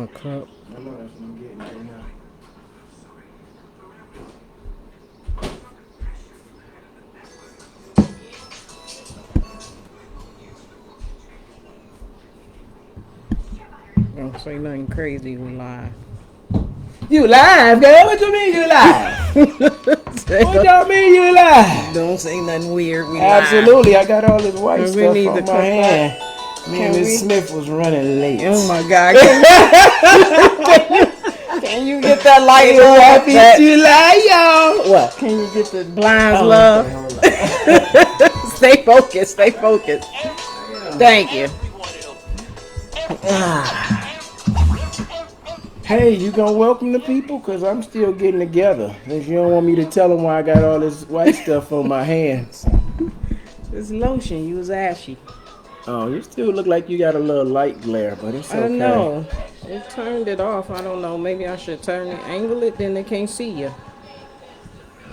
my cup. I know that's what I'm getting right now. Don't say nothing crazy. We live. You live, girl? What you mean you live? What y'all mean you live? Don't say nothing weird. We live. Absolutely, I got all this white We stuff need to on my cut hand. that. Me Can and Miss we? Smith was running late. Oh my God! Can you get that light off? Happy That, July, y'all. What? can you get the blinds, Oh, love? okay, hold on. Stay focused. Stay focused. Thank you. Hey, you gonna welcome the people? Cause I'm still getting together. If you don't want me to tell them why I got all this white stuff on my hands. This lotion, you was ashy. Oh, you still look like you got a little light glare, but it's I don't okay. know. It turned it off. I don't know. Maybe I should turn it, angle it, then they can't see you.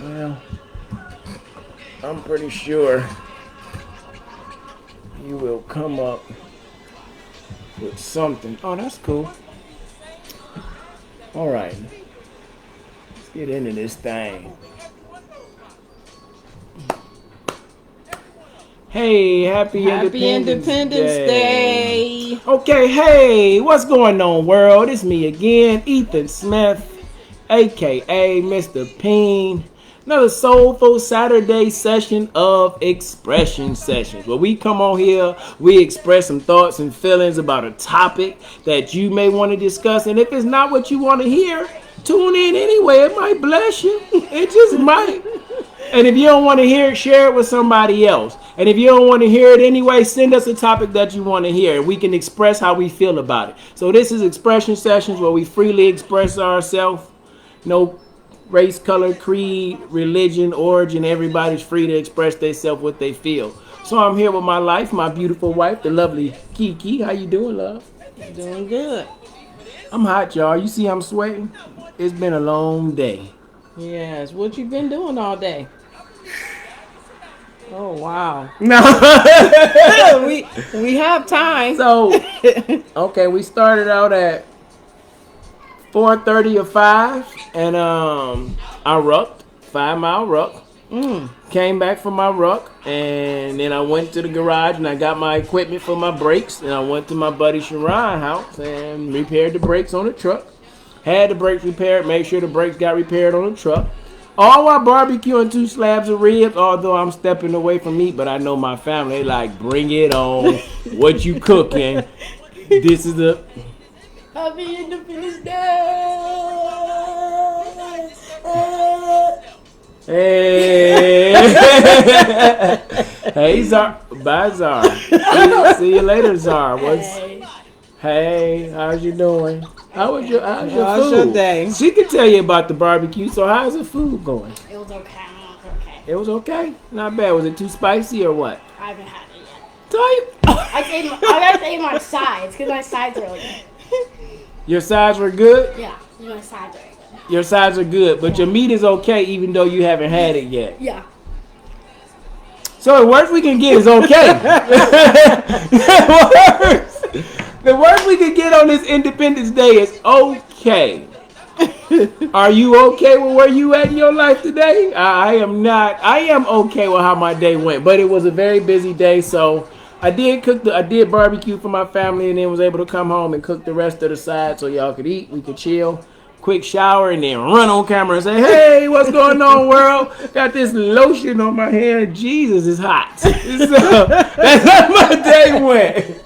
Well, I'm pretty sure you will come up with something. Oh, that's cool. All right, let's get into this thing. Hey, happy Independence Day. Okay, hey, what's going on, world? It's me again, Ethan Smith, aka Mr. P.I.E.N. Another soulful Saturday session of Expression Sessions, where we come on here, we express some thoughts and feelings about a topic that you may want to discuss, and if it's not what you want to hear, tune in anyway. It might bless you. It just might. And if you don't want to hear it, share it with somebody else. And if you don't want to hear it anyway, send us a topic that you want to hear. We can express how we feel about it. So this is Expression Sessions, where we freely express ourselves. No race, color, creed, religion, origin. Everybody's free to express themselves what they feel. So I'm here with my life, my beautiful wife, the lovely Kiki. How you doing, love? Doing good. I'm hot, y'all. You see I'm sweating? It's been a long day. Yes. What you been doing all day? Oh wow. No. we have time. So, okay, we started out at 4:30 or 5, and I rucked 5 mile ruck. Came back from my ruck, and then I went to the garage and I got my equipment for my brakes, and I went to my buddy Sharon house and repaired the brakes on the truck. Had the brakes repaired, made sure the brakes got repaired on the truck. All while barbecuing 2 slabs of ribs, although I'm stepping away from meat, but I know my family, they like, bring it on. What you cooking? This is the... Happy Independence Day. Hey. Hey, Zar. Bye, Zar. See you later, Zar. Hey, how's you doing? How's your How's food? your day? She can tell you about the barbecue. So how's the food going? It was okay. It was okay. Not bad. Was it too spicy or what? I haven't had it yet. Tell you. I gotta say my sides, because my sides are really good. Your sides were good. Yeah, my sides are good. Your sides are good, but your meat is okay, even though you haven't had it yet. Yeah. So the worst we can get is okay. The worst we can get on this Independence Day is okay. Are you okay with where you at in your life today? I am not. I am okay with how my day went, but it was a very busy day, so I did barbecue for my family, and then was able to come home and cook the rest of the side so y'all could eat, we could chill. Quick shower and then run on camera and say, hey, what's going on, world? Got this lotion on my hand. Jesus, it's hot. So, that's how my day went.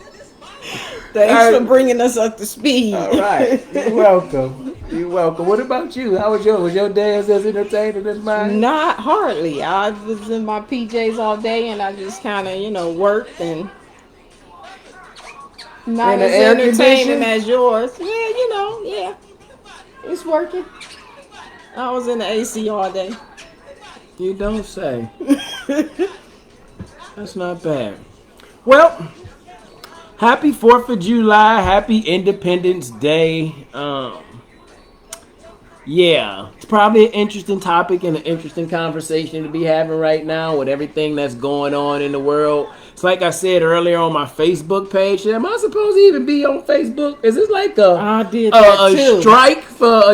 Thanks for bringing us up to speed. All right. You're welcome. You're welcome. What about you? How was yours? Was your day as entertaining as mine? Not hardly. I was in my PJs all day and I just kind of, worked and not And the as air entertaining condition? as yours. Yeah. It's working. I was in the AC all day. You don't say. That's not bad. Well, happy 4th of July. Happy Independence Day. Yeah, it's probably an interesting topic and an interesting conversation to be having right now with everything that's going on in the world. It's like I said earlier on my Facebook page. Am I supposed to even be on Facebook? Is this like I did that a too. strike for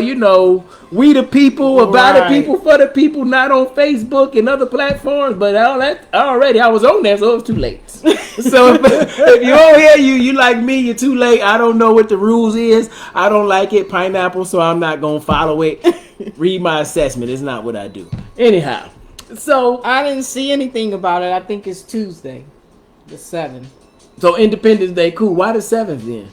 we the people, about the Right. people, for the people, not on Facebook and other platforms? But all that already, I was on there, so it was too late. So if you're on here, you like me, you're too late. I don't know what the rules is. I don't like it, pineapple, so I'm not gonna follow it. Read my assessment. It's not what I do. Anyhow, so I didn't see anything about it. I think it's Tuesday, the 7th. Independence Day, cool. Why the 7th then?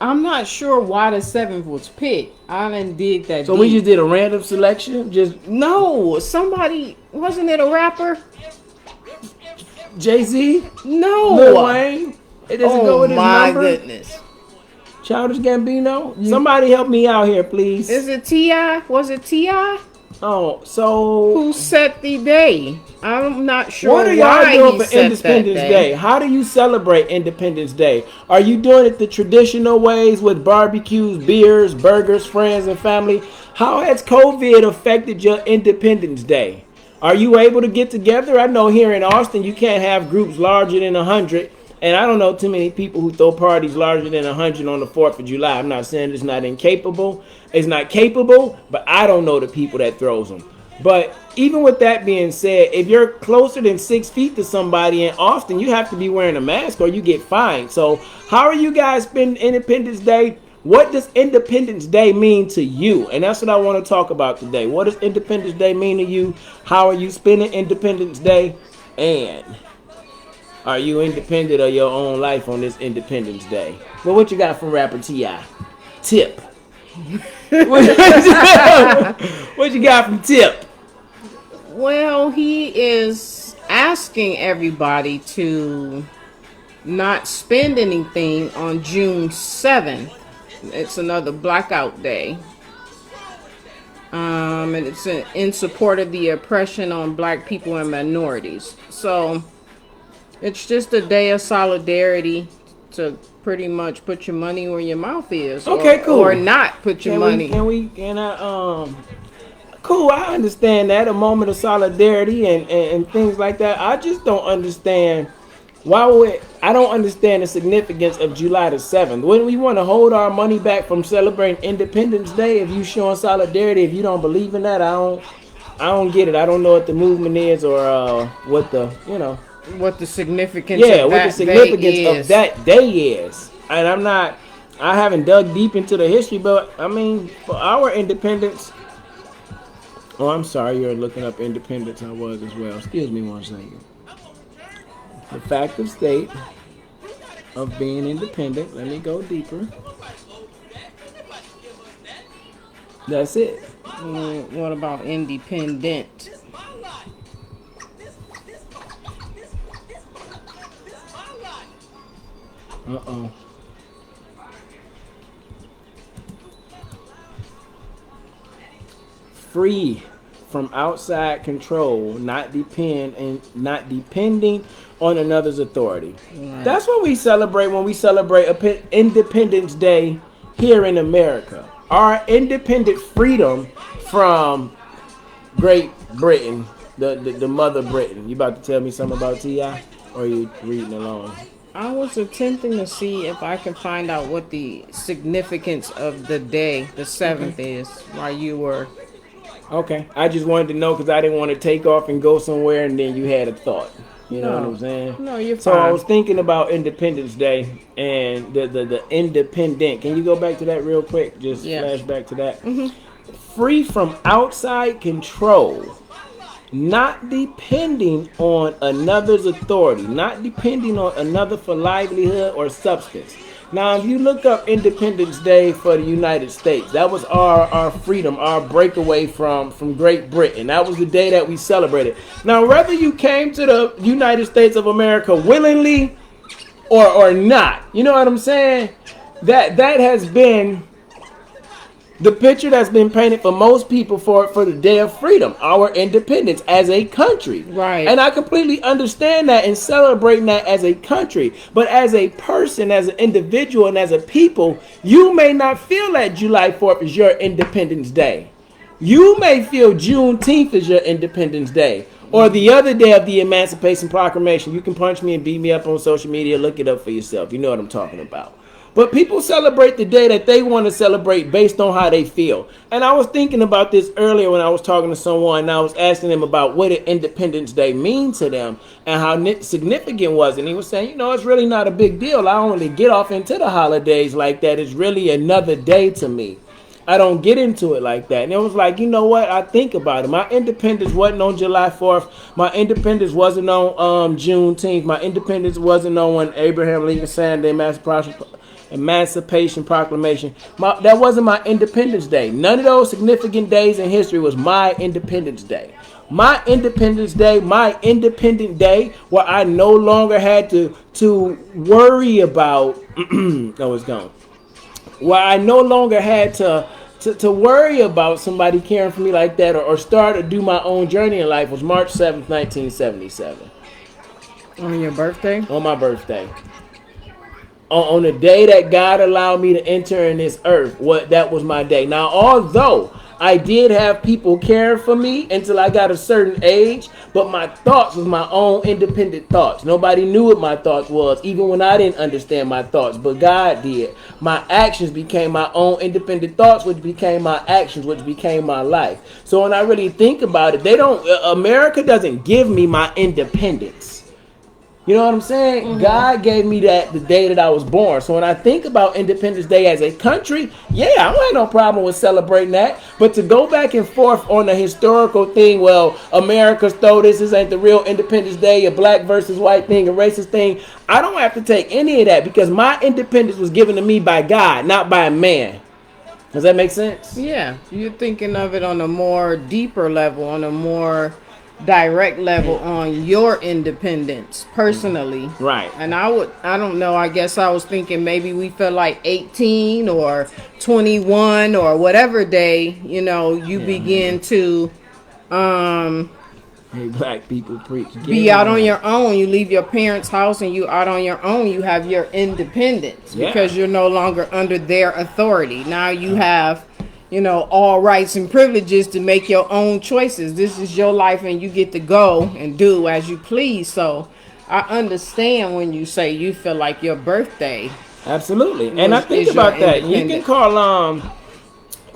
I'm not sure why the 7th was picked. I didn't dig that So deep. we just did a random selection, just No, somebody, wasn't it a rapper? Jay-Z, No. Lil Wayne. It doesn't go Oh with his my number. goodness. Childish Gambino. Somebody help me out here, please. Is it T.I.? Was it T.I.? Oh, so Who set the day? I'm not sure what are why y'all he doing for set Independence that Day? How do you celebrate Independence Day? Are you doing it the traditional ways with barbecues, beers, burgers, friends, and family? How has COVID affected your Independence Day? Are you able to get together? I know here in Austin you can't have groups larger than 100. And I don't know too many people who throw parties larger than 100 on the 4th of July. I'm not saying it's not incapable. It's not capable, but I don't know the people that throws them. But even with that being said, if you're closer than 6 feet to somebody in Austin, you have to be wearing a mask or you get fined. So how are you guys spending Independence Day? What does Independence Day mean to you? And that's what I want to talk about today. What does Independence Day mean to you? How are you spending Independence Day? And are you independent of your own life on this Independence Day? Well, what you got from rapper T.I.? Tip. What you got from Tip? Well, he is asking everybody to not spend anything on June 7th. It's another blackout day. And it's in support of the oppression on black people and minorities. So it's just a day of solidarity to pretty much put your money where your mouth is. Okay, cool. Or not put your money. Cool, I understand that. A moment of solidarity and things like that. I just don't understand I don't understand the significance of July the 7th. Wouldn't we want to hold our money back from celebrating Independence Day if you showing solidarity? If you don't believe in that, I don't get it. I don't know what the movement is or what the What the significance yeah, of what the that significance day of is. that day is. And I haven't dug deep into the history, but I mean, for our independence. Oh, I'm sorry, you're looking up independence. I was as well. Excuse me one second. The fact of state of being independent. Let me go deeper. That's it. What about independent? Uh-oh. Free from outside control, not depending on another's authority. Right. That's what we celebrate when we celebrate Independence Day here in America. Our independent freedom from Great Britain, the mother Britain. You about to tell me something about T.I.? Or are you reading along? I was attempting to see if I can find out what the significance of the day, the 7th, is, while you were. Okay. I just wanted to know because I didn't want to take off and go somewhere and then you had a thought. You know what I'm saying? No, you're fine. So I was thinking about Independence Day and the independent. Can you go back to that real quick? Just flash back to that. Mm-hmm. Free from outside control. Not depending on another's authority. Not depending on another for livelihood or substance. Now, if you look up Independence Day for the United States, that was our freedom, our breakaway from Great Britain. That was the day that we celebrated. Now, whether you came to the United States of America willingly or not, you know what I'm saying? That has been the picture that's been painted for most people for the day of freedom, our independence as a country. Right. And I completely understand that and celebrating that as a country. But as a person, as an individual, and as a people, you may not feel that July 4th is your Independence Day. You may feel Juneteenth is your Independence Day. Or the other day of the Emancipation Proclamation. You can punch me and beat me up on social media. Look it up for yourself. You know what I'm talking about. But people celebrate the day that they want to celebrate based on how they feel. And I was thinking about this earlier when I was talking to someone and I was asking them about what did Independence Day mean to them and how significant it was. And he was saying, it's really not a big deal. I don't really get off into the holidays like that. It's really another day to me. I don't get into it like that. And it was like, you know what? I think about it. My independence wasn't on July 4th. My independence wasn't on Juneteenth. My independence wasn't on when Abraham Lincoln signed the Emancipation Proclamation. That wasn't my Independence Day. None of those significant days in history was my Independence Day. My Independence Day, my independent day, where I no longer had to worry about. No, it's gone. Where I no longer had to worry about somebody caring for me like that or start to do my own journey in life was March 7th, 1977. On your birthday? On my birthday. On the day that God allowed me to enter in this earth, that was my day. Now, although I did have people caring for me until I got a certain age, but my thoughts was my own independent thoughts. Nobody knew what my thoughts was, even when I didn't understand my thoughts, but God did. My actions became my own independent thoughts, which became my actions, which became my life. So when I really think about it, America doesn't give me my independence. You know what I'm saying? Mm-hmm. God gave me that the day that I was born. So when I think about Independence Day as a country, yeah, I don't have no problem with celebrating that. But to go back and forth on the historical thing, well, America stole this ain't the real Independence Day, a black versus white thing, a racist thing. I don't have to take any of that because my independence was given to me by God, not by a man. Does that make sense? Yeah, you're thinking of it on a more deeper level, on a more direct level on your independence personally. Right. And I don't know, I guess I was thinking maybe we feel like 18 or 21 or whatever day, you begin to hey, black people preach. Be out on your own. You leave your parents' house and you out on your own. You have your independence because you're no longer under their authority. Now you have all rights and privileges to make your own choices. This is your life and you get to go and do as you please. So I understand when you say you feel like your birthday. Absolutely. And I think about that. You can call,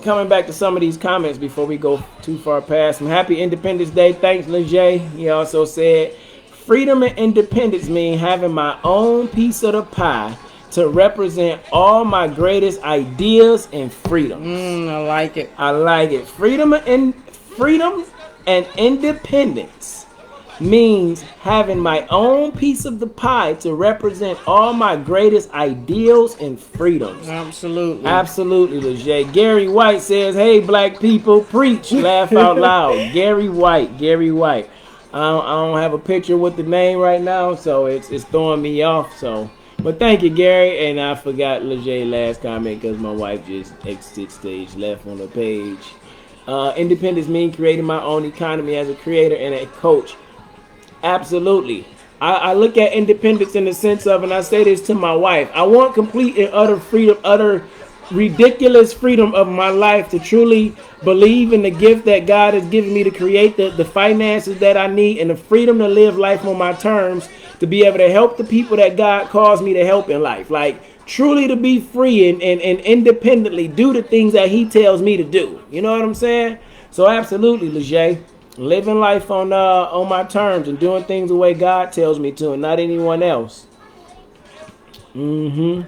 coming back to some of these comments before we go too far past them. Happy Independence Day. Thanks, Leger. He also said, freedom and independence mean having my own piece of the pie to represent all my greatest ideas and freedoms. I like it. I like it. Freedom and independence means having my own piece of the pie to represent all my greatest ideals and freedoms. Absolutely. Absolutely, Leger. Gary White says, hey, black people, preach, laugh out loud. Gary White. I don't have a picture with the name right now, so it's throwing me off, so... But thank you, Gary. And I forgot Leger's last comment because my wife just exited stage left on the page. Independence means creating my own economy as a creator and a coach. Absolutely. I look at independence in the sense of, and I say this to my wife, I want complete and utter freedom, utter ridiculous freedom of my life to truly believe in the gift that God has given me to create the finances that I need and the freedom to live life on my terms, to be able to help the people that God calls me to help in life. Like truly to be free and independently do the things that he tells me to do. You know what I'm saying? So absolutely, Leger. Living life on my terms and doing things the way God tells me to and not anyone else. Not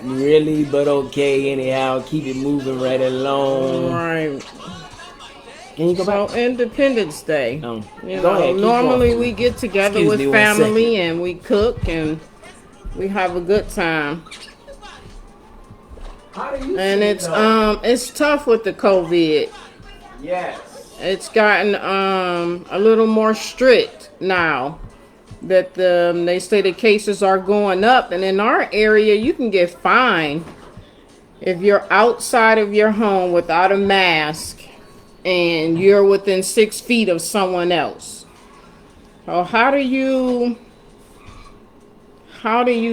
really, but okay. Anyhow, keep it moving right along. Right. Can you go back? So Independence Day. Oh, go ahead, normally we get together with family and we cook and we have a good time. And it's tough with the COVID. Yes. It's gotten a little more strict now. that they say the cases are going up, and in our area you can get fined if you're outside of your home without a mask and you're within 6 feet of someone else. So how do you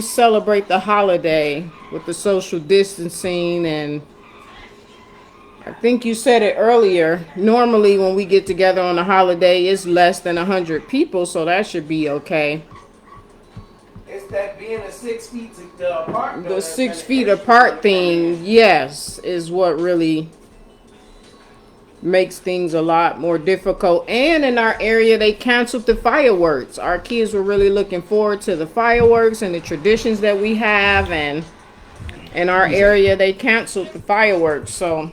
celebrate the holiday with the social distancing? And I think you said it earlier, normally when we get together on a holiday it's less than 100 people, so that should be okay. It's that being a 6 feet apart. The 6 feet apart thing, yes, is what really makes things a lot more difficult. And in our area they canceled the fireworks. Our kids were really looking forward to the fireworks and the traditions that we have, and in our area they canceled the fireworks. So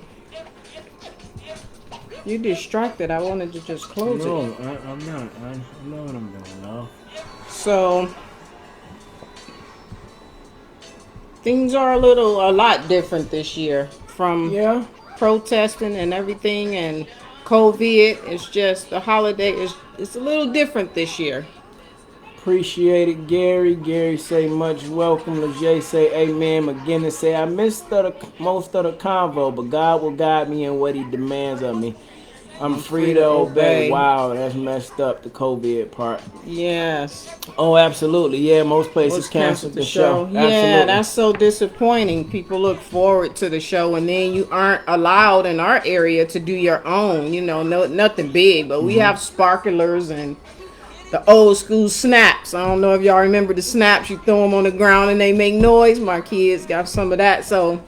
you distracted. I wanted to just close it. No, I'm not. I know what I'm doing now. So things are a lot different this year from Yeah. protesting and everything, and COVID. It's just the holiday it's a little different this year. Appreciate it, Gary. Gary say much welcome. Leger say amen. McGinnis say I missed most of the convo, but God will guide me in what He demands of me. I'm free to obey. Wow, that's messed up, the COVID part. Yes. Oh, absolutely. Yeah, most places canceled the show. Yeah, Absolutely. that's so disappointing. People look forward to the show, and then you aren't allowed in our area to do your own. Nothing big, but we have sparklers and the old school snaps. I don't know if y'all remember the snaps. You throw them on the ground and they make noise. My kids got some of that, so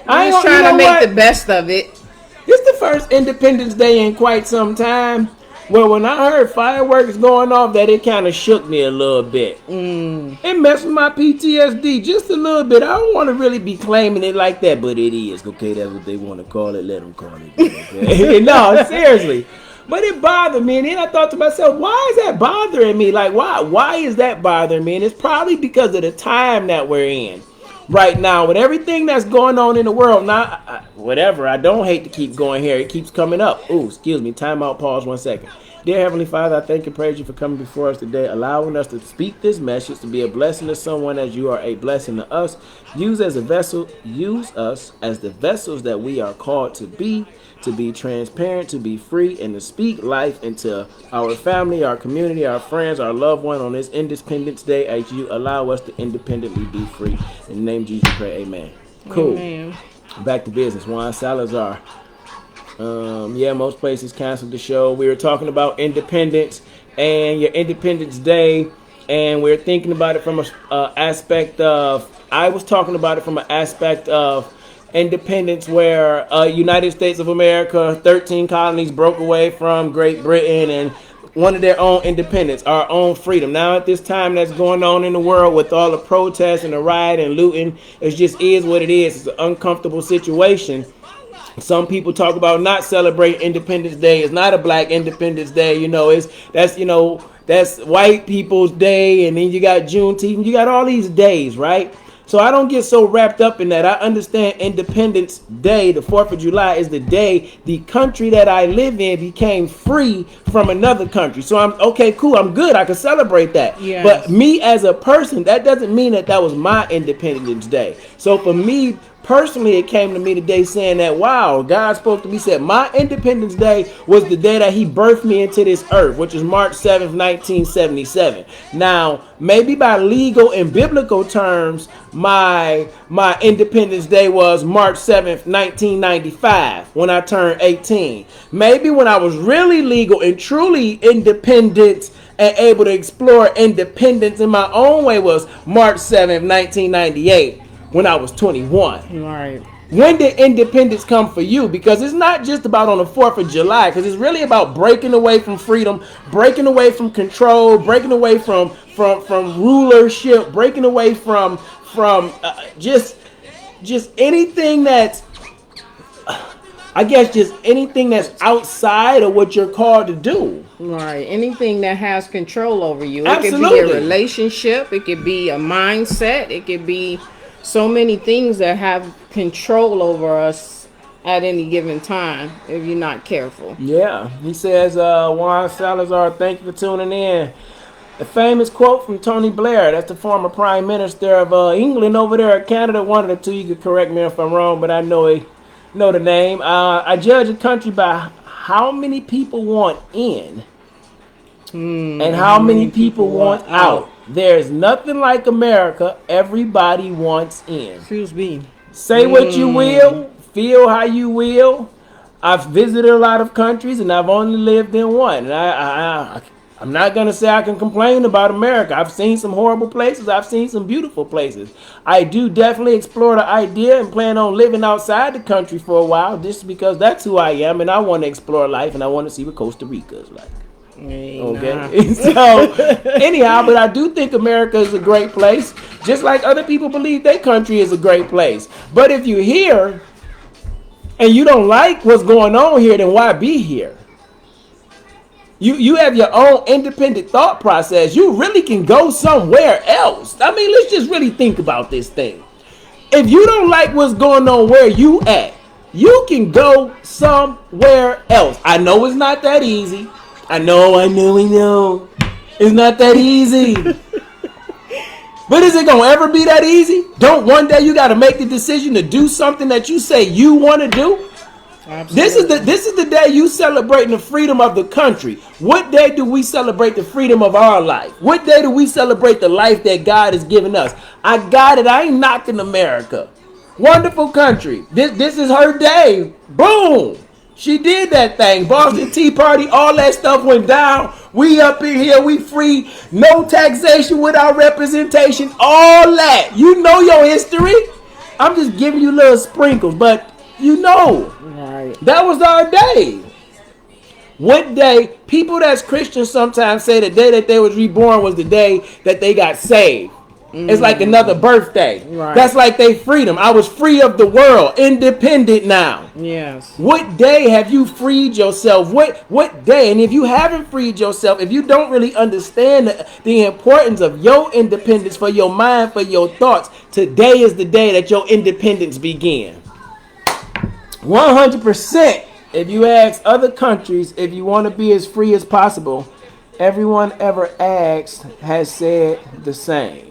I'm just trying to make the best of it. This the first Independence Day in quite some time. Well, when I heard fireworks going off, that it kind of shook me a little bit. It messed with my PTSD just a little bit. I don't want to really be claiming it like that, but it is. Okay, that's what they want to call it. Let them call it. Okay? No, seriously. But it bothered me, and then I thought to myself, why is that bothering me? Like, why is that bothering me? And it's probably because of the time that we're in right now, with everything that's going on in the world. Now, whatever, I don't hate to keep going here. It keeps coming up. Oh, excuse me. Time out. Pause 1 second. Dear Heavenly Father, I thank and praise you for coming before us today, allowing us to speak this message, to be a blessing to someone as you are a blessing to us. Use us as the vessels that we are called to be transparent, to be free, and to speak life into our family, our community, our friends, our loved one on this Independence Day, as you allow us to independently be free. In the name of Jesus, pray, amen. Cool. Amen. Back to business. Juan Salazar. Yeah, most places canceled the show. We were talking about independence and your Independence Day, and we're thinking about it from a aspect of. I was talking about it from an aspect of independence, where United States of America, 13 colonies broke away from Great Britain and wanted their own independence, our own freedom. Now at this time that's going on in the world with all the protests and the riot and looting, it just is what it is. It's an uncomfortable situation. Some people talk about not celebrating Independence Day. It's not a black Independence Day. That's white people's day. And then you got Juneteenth. You got all these days, right? So I don't get so wrapped up in that. I understand Independence Day, the 4th of July, is the day the country that I live in became free from another country. So I'm okay, cool. I'm good. I can celebrate that. Yes. But me as a person, that doesn't mean that was my Independence Day. So for me, personally, it came to me today saying that, wow, God spoke to me, said my Independence Day was the day that He birthed me into this earth, which is March 7th, 1977. Now, maybe by legal and biblical terms, my Independence Day was March 7th, 1995, when I turned 18. Maybe when I was really legal and truly independent and able to explore independence in my own way was March 7th, 1998. When I was 21. Right. When did independence come for you? Because it's not just about on the 4th of July, because it's really about breaking away from freedom, breaking away from control, breaking away from rulership, breaking away from just anything that's, I guess, just anything that's outside of what you're called to do. Right. Anything that has control over you. Absolutely. It could be a relationship. It could be a mindset. It could be so many things that have control over us at any given time if you're not careful. Yeah. He says, Juan Salazar, thank you for tuning in. The famous quote from Tony Blair, that's the former Prime Minister of England over there, or Canada, one of the two. You could correct me if I'm wrong, but I know the name. I judge a country by how many people want in and how many people want out. There's nothing like America. Everybody wants in. Excuse me. Say what you will, feel how you will. I've visited a lot of countries and I've only lived in one. And I'm not going to say I can complain about America. I've seen some horrible places. I've seen some beautiful places. I do definitely explore the idea and plan on living outside the country for a while just because that's who I am and I want to explore life and I want to see what Costa Rica is like. Okay. So anyhow, but I do think America is a great place, just like other people believe their country is a great place. But if you're here and you don't like what's going on here, then why be here? You have your own independent thought process. You really can go somewhere else. I mean, let's just really think about this thing. If you don't like what's going on where you at, you can go somewhere else. I know it's not that easy. I know. It's not that easy. But is it going to ever be that easy? Don't one day you got to make the decision to do something that you say you want to do? Absolutely. This is the day you celebrating the freedom of the country. What day do we celebrate the freedom of our life? What day do we celebrate the life that God has given us? I got it. I ain't knocking America. Wonderful country. This is her day. Boom. She did that thing. Boston Tea Party, all that stuff went down. We up in here, we free. No taxation without representation. All that. You know your history. I'm just giving you little sprinkles, but you know. Right. That was our day. What day? People that's Christians sometimes say the day that they was reborn was the day that they got saved. It's like another birthday. Right. That's like they freedom. I was free of the world, independent now. Yes. What day have you freed yourself? What day? And if you haven't freed yourself, if you don't really understand the importance of your independence for your mind, for your thoughts, today is the day that your independence began. 100%. If you ask other countries if you want to be as free as possible, everyone ever asked has said the same.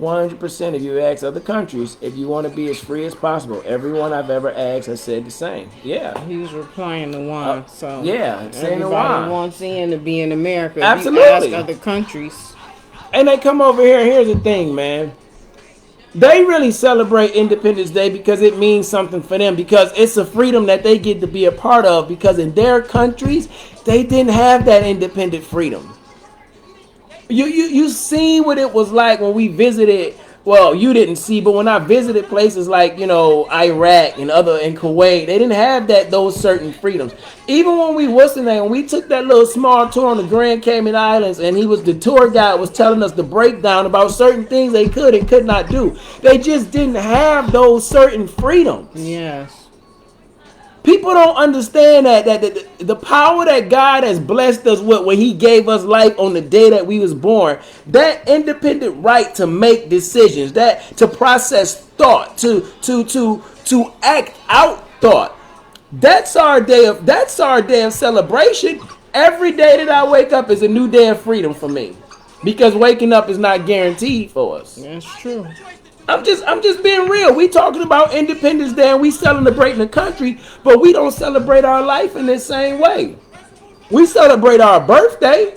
100%. If you ask other countries if you want to be as free as possible, everyone I've ever asked has said the same. Yeah. He was replying to one. So yeah, saying everybody wants in to be in America. Absolutely. If you ask other countries. And they come over here. Here's the thing, man. They really celebrate Independence Day because it means something for them, because it's a freedom that they get to be a part of, because in their countries, they didn't have that independent freedom. You seen what it was like when we visited. Well, you didn't see, but when I visited places like, Iraq and Kuwait, they didn't have those certain freedoms. Even when we took that little small tour on the Grand Cayman Islands, and the tour guide was telling us the breakdown about certain things they could and could not do. They just didn't have those certain freedoms. Yes. People don't understand that the power that God has blessed us with when he gave us life on the day that we was born, that independent right to make decisions, that to process thought, to act out thought. That's our day of celebration. Every day that I wake up is a new day of freedom for me, because waking up is not guaranteed for us. That's true. I'm just being real. We talking about Independence Day and we celebrating the country, but we don't celebrate our life in the same way. We celebrate our birthday,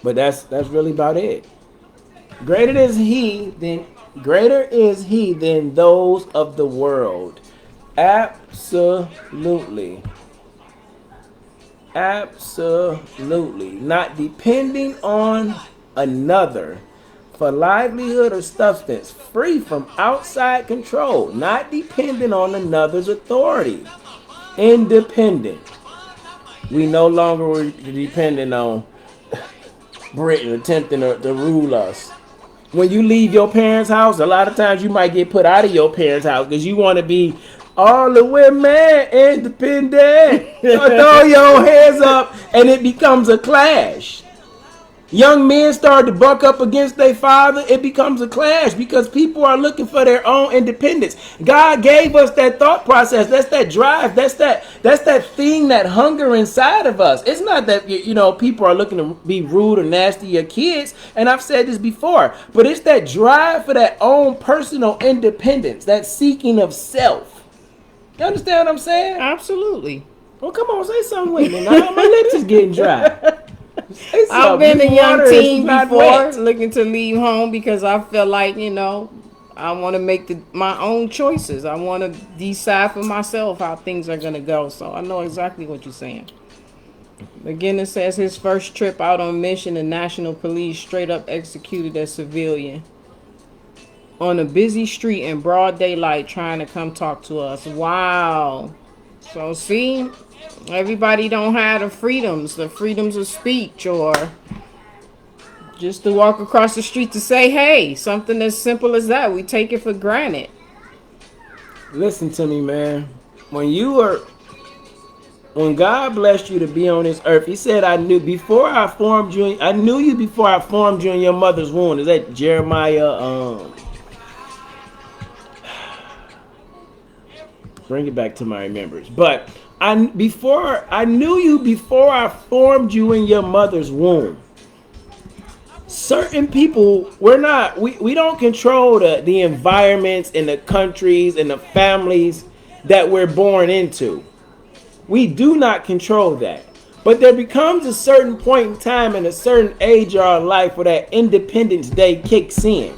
but that's really about it. Greater is he than those of the world. Absolutely. Absolutely. Not depending on another for livelihood or substance, free from outside control, not dependent on another's authority. Independent. We no longer were dependent on Britain attempting to rule us. When you leave your parents' house, a lot of times you might get put out of your parents' house because you want to be all the women independent. Throw your hands up and it becomes a clash. Young men start to buck up against their father. It becomes a clash because people are looking for their own independence. God gave us that thought process. That's that drive. That's that thing, that hunger inside of us. It's not that people are looking to be rude or nasty to your kids. And I've said this before, but it's that drive for that own personal independence, that seeking of self. You understand what I'm saying? Absolutely. Well, come on, say something with me. Now my lips is getting dry. I've been a young teen before, looking to leave home because I feel like, I want to make my own choices. I want to decide for myself how things are going to go. So I know exactly what you're saying. McGinnis says his first trip out on mission, the National Police straight up executed a civilian on a busy street in broad daylight trying to come talk to us. Wow. So see, everybody don't have the freedoms of speech, or just to walk across the street to say hey. Something as simple as that. We take it for granted. Listen to me, man. When God blessed you to be on this earth, He said, I knew you before I formed you in your mother's womb. Is that Jeremiah? Bring it back to my remembrance. But I knew you before I formed you in your mother's womb. Certain people, we don't control the environments and the countries and the families that we're born into. We do not control that. But there becomes a certain point in time and a certain age of our life where that Independence Day kicks in.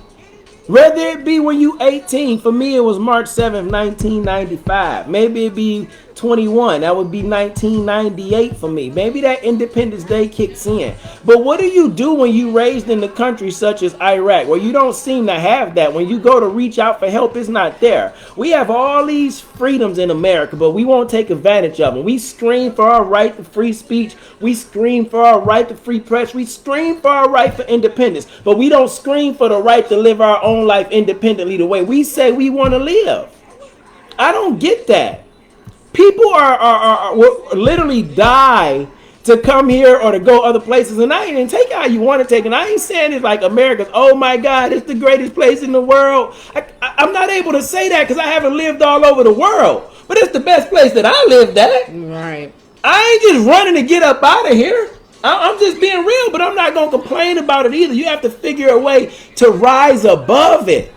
Whether it be when you 18, for me it was March 7th, 1995. Maybe it be 21, that would be 1998 for me. Maybe that Independence Day kicks in. But what do you do when you raised in a country such as Iraq, where you don't seem to have that? When you go to reach out for help, it's not there. We have all these freedoms in America, but we won't take advantage of them. We scream for our right to free speech. We scream for our right to free press. We scream for our right for independence, but we don't scream for the right to live our own life independently the way we say we want to live. I don't get that. People are will literally die to come here or to go other places, and I ain't take it how you want to take it. I ain't saying it's like America's, oh my God, it's the greatest place in the world. I'm not able to say that because I haven't lived all over the world, but it's the best place that I lived at. Right. I ain't just running to get up out of here. I'm just being real, but I'm not going to complain about it either. You have to figure a way to rise above it.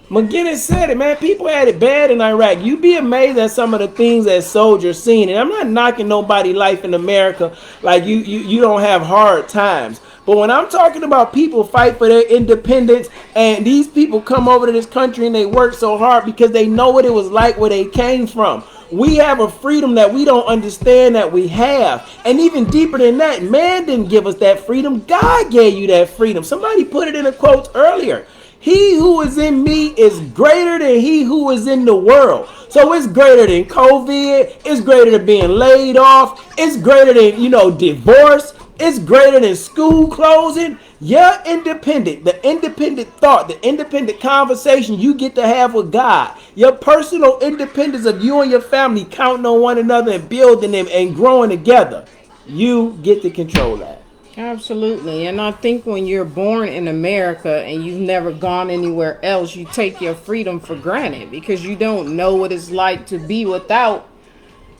McGinnis said it, man. People had it bad in Iraq. You'd be amazed at some of the things that soldiers seen. And I'm not knocking nobody's life in America like you don't have hard times. But when I'm talking about people fight for their independence, and these people come over to this country and they work so hard because they know what it was like where they came from. We have a freedom that we don't understand that we have. And even deeper than that, man didn't give us that freedom. God gave you that freedom. Somebody put it in the quotes earlier. He who is in me is greater than he who is in the world. So it's greater than COVID. It's greater than being laid off. It's greater than, divorce. It's greater than school closing. You're independent. The independent thought, the independent conversation you get to have with God. Your personal independence of you and your family counting on one another and building them and growing together. You get to control that. Absolutely. And I think when you're born in America and you've never gone anywhere else, you take your freedom for granted because you don't know what it's like to be without,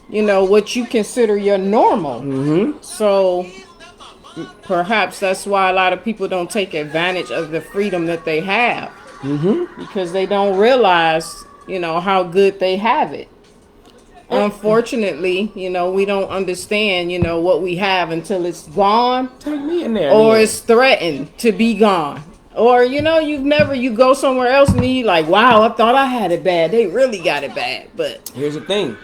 what you consider your normal. Mm-hmm. So perhaps that's why a lot of people don't take advantage of the freedom that they have. Mm-hmm. Because they don't realize, how good they have it. Unfortunately, we don't understand, what we have until it's gone. Take me in there. Or it's threatened to be gone. Or, you go somewhere else and you're like, wow, I thought I had it bad. They really got it bad. But here's the thing.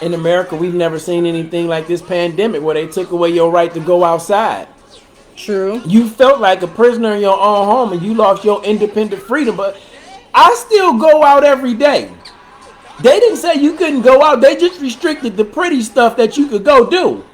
In America, we've never seen anything like this pandemic where they took away your right to go outside. True. You felt like a prisoner in your own home and you lost your independent freedom. But I still go out every day. They didn't say you couldn't go out. They just restricted the pretty stuff that you could go do.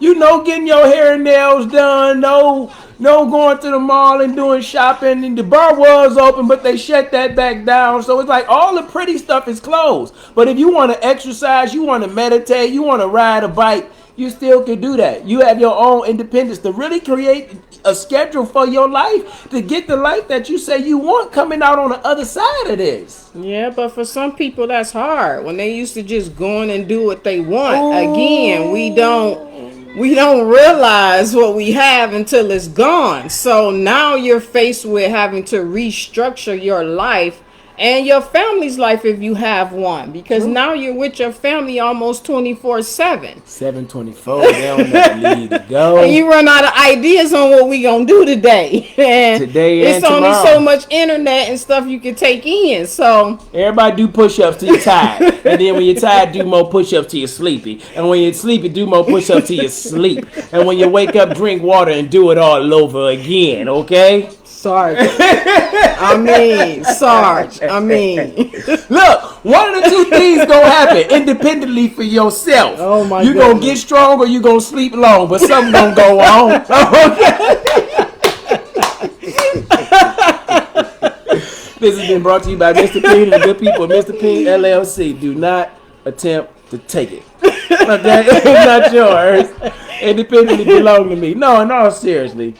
Getting your hair and nails done. No going to the mall and doing shopping. And the bar was open, but they shut that back down. So it's like all the pretty stuff is closed. But if you want to exercise, you want to meditate, you want to ride a bike, you still can do that. You have your own independence to really create a schedule for your life to get the life that you say you want coming out on the other side of this. Yeah, but for some people that's hard. When they used to just go in and do what they want. Again, Oh. we don't realize what we have until it's gone. So now you're faced with having to restructure your life and your family's life if you have one, because now you're with your family almost 24/7. 724, they don't never leave to go. And you run out of ideas on what we gonna do today. And Today it's and only tomorrow. so much internet and stuff you can take in. So Everybody do push-ups till you're tired. And then when you're tired, do more push-ups till you're sleepy. And when you're sleepy, do more push-ups till you sleep. And when you wake up, drink water and do it all over again, okay? Sarge. I mean, Sarge. I mean. Look, one of the two things gonna happen independently for yourself. Oh my You gonna goodness. get strong or you gonna sleep long, but something gonna go on. This has been brought to you by Mr. P and the good people of Mr. P LLC. Do not attempt to take it. Okay, it's not yours. Independently belong to me. No, seriously.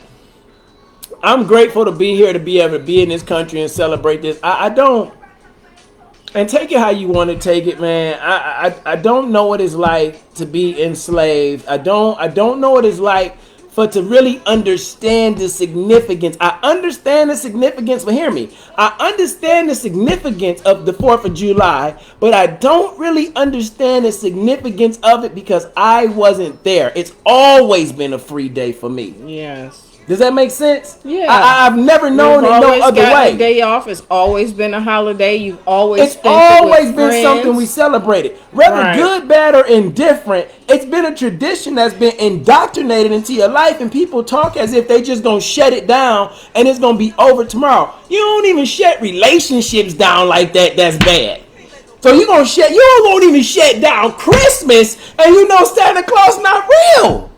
I'm grateful to be here, to be able to be in this country and celebrate this. I don't, and take it how you want to take it, man. I don't know what it's like to be enslaved. I don't know what it's like for to really understand the significance. I understand the significance, but hear me. I understand the significance of the 4th of July, but I don't really understand the significance of it because I wasn't there. It's always been a free day for me. Yes. Does that make sense? Yeah. I've never known You've it no always other got way. a day off. It's always been a holiday. You've always It's spent it always with been friends. something we celebrated. Whether Right. good, bad, or indifferent, it's been a tradition that's been indoctrinated into your life, and people talk as if they just gonna shut it down and it's gonna be over tomorrow. You don't even shut relationships down like that. That's bad. So you won't even shut down Christmas, and you know Santa Claus not real.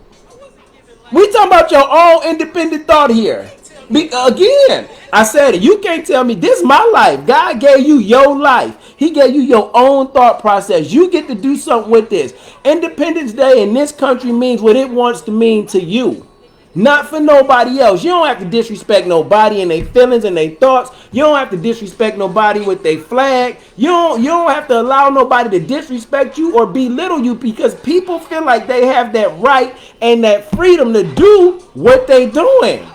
We talking about your own independent thought here. Again, I said it. You can't tell me this is my life. God gave you your life. He gave you your own thought process. You get to do something with this. Independence Day in this country means what it wants to mean to you. Not for nobody else. You don't have to disrespect nobody and their feelings and their thoughts. You don't have to disrespect nobody with their flag. You don't have to allow nobody to disrespect you or belittle you, because people feel like they have that right and that freedom to do what they doing.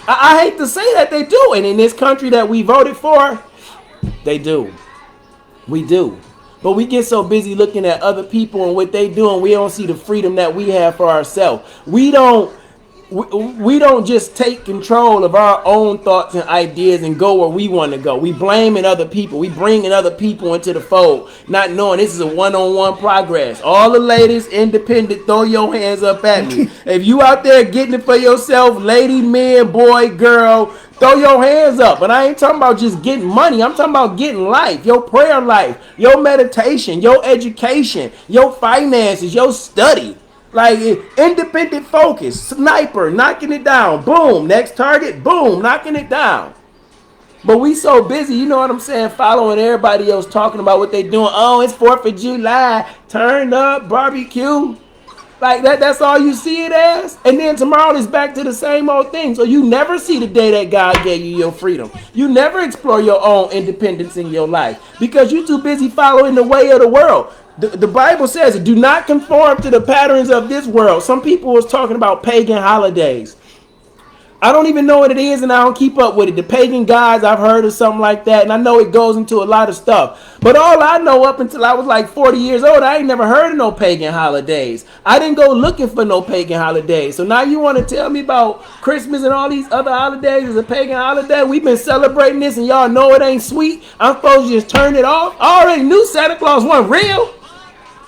I hate to say that they do. And in this country that we voted for, they do. We do. But we get so busy looking at other people and what they do, and we don't see the freedom that we have for ourselves. We don't just take control of our own thoughts and ideas and go where we want to go. We blaming other people. We bringing other people into the fold, not knowing this is a one-on-one progress. All the ladies, independent, throw your hands up at me. If you out there getting it for yourself, lady, man, boy, girl, throw your hands up. And I ain't talking about just getting money. I'm talking about getting life, your prayer life, your meditation, your education, your finances, your study. Like independent focus, sniper, knocking it down, boom, next target, boom, knocking it down. But we so busy, you know what I'm saying, following everybody else talking about what they doing. Oh, it's 4th of July, turn up, barbecue. Like that's all you see it as. And then tomorrow is back to the same old thing. So you never see the day that God gave you your freedom. You never explore your own independence in your life because you're too busy following the way of the world. The Bible says, do not conform to the patterns of this world. Some people was talking about pagan holidays. I don't even know what it is, and I don't keep up with it. The pagan gods, I've heard of something like that, and I know it goes into a lot of stuff. But all I know up until I was like 40 years old, I ain't never heard of no pagan holidays. I didn't go looking for no pagan holidays. So now you want to tell me about Christmas and all these other holidays as a pagan holiday? We've been celebrating this, and y'all know it ain't sweet. I'm supposed to just turn it off? I already knew Santa Claus wasn't real.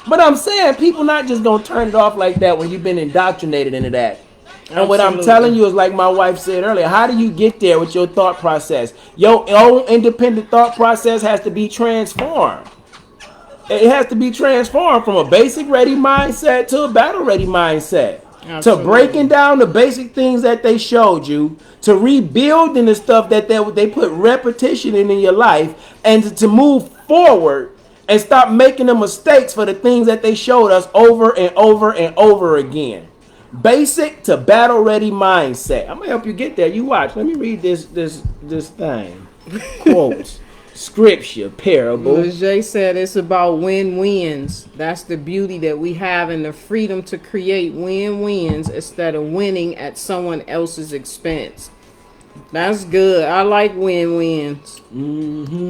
But I'm saying people not just going to turn it off like that when you've been indoctrinated into that. And what I'm telling you is, like my wife said earlier, how do you get there with your thought process? Your own independent thought process has to be transformed. It has to be transformed from a basic ready mindset to a battle ready mindset. Absolutely. To breaking down the basic things that they showed you, to rebuilding the stuff that they put repetition in your life, and to move forward and stop making the mistakes for the things that they showed us over and over and over again. Basic to battle ready mindset. I'm gonna help you get there. You watch. Let me read this thing. Quotes, scripture, parable. Jay said it's about win-wins. That's the beauty that we have and the freedom to create win-wins instead of winning at someone else's expense. That's good. I like win-wins.